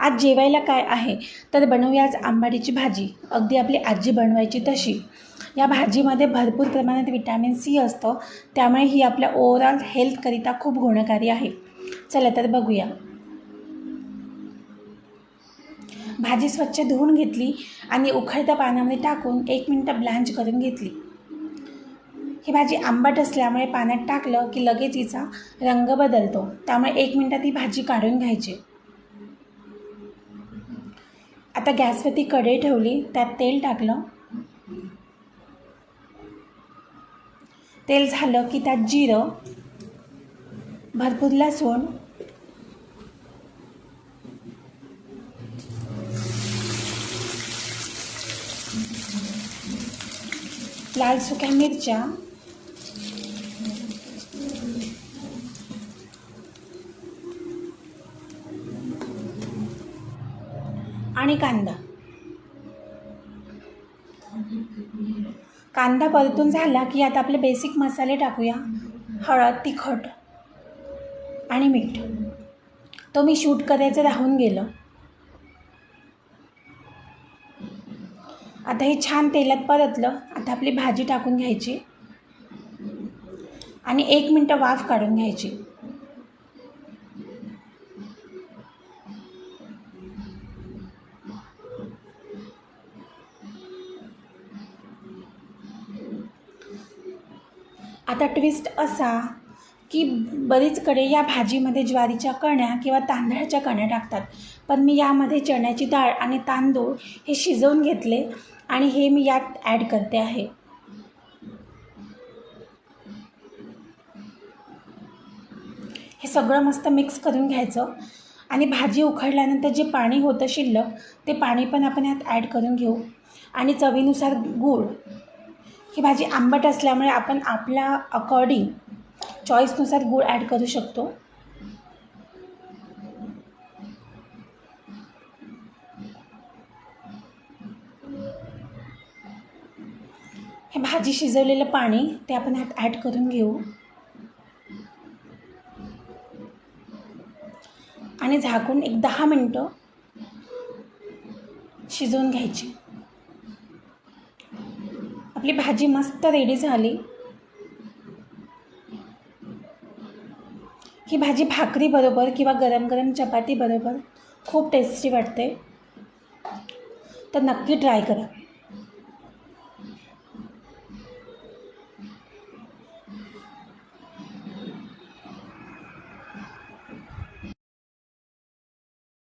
आज जेवायला काय आहे तर बनवूया आज आंबाडीची भाजी, अगदी आपली आजी बनवायची तशी। या भाजीमध्ये भरपूर प्रमाणात विटॅमिन सी असतं, त्यामुळे ही आपल्या ओव्हरऑल हेल्थकरिता खूप गुणकारी आहे। चला तर बघूया। भाजी स्वच्छ धुवून घेतली आणि उकळत्या पाण्यामध्ये टाकून 1 मिनिट ब्लँच करून घेतली। ही भाजी आंबट असल्यामुळे पाण्यात टाकलं की लगेच हिचा रंग बदलतो, त्यामुळे 1 मिनिटात ही भाजी काढून घ्यायची। आता गॅसवरती कढई ठेवली, त्यात तेल टाकलं। तेल झालं की त्यात जिरं, भरपूर लसूण, लाल सुक्या मिरच्या, आणि कांदा। कांदा परतून झाला की आता आपले बेसिक मसाले टाकूया। हळद, तिखट आणि मीठ। तो मी शूट करायचं राहून गेलं। आता हे छान तेलात परतलं। आता आपली भाजी टाकून घ्यायची आणि 1 मिनिट वाफ काढून घ्यायची। आता ट्विस्ट असा की बरीचकडे या भाजीमध्ये ज्वारीच्या कण्या किंवा तांदळाच्या कण्या टाकतात, पण मी यामध्ये चण्याची डाळ आणि तांदूळ हे शिजवून घेतले आणि हे मी यात ॲड करते आहे। हे सगळं मस्त मिक्स करून घ्यायचं आणि भाजी उकळल्यानंतर जे पाणी होतं शिल्लक, ते पाणी पण आपण यात ॲड करून घेऊ आणि चवीनुसार गूळ। ही भाजी आंबट असल्यामुळे आपण आपल्या अकॉर्डिंग चॉईसनुसार गूळ ॲड करू शकतो। हे भाजी शिजवलेलं पाणी ते आपण यात ॲड करून घेऊ आणि झाकून एक 10 मिनिटं शिजवून घ्यायची। आपली भाजी मस्त रेडी झाली। ही भाजी भाकरी बरोबर किंवा गरम गरम चपाती बरोबर खूप टेस्टी वाटते, तर नक्की ट्राय करा।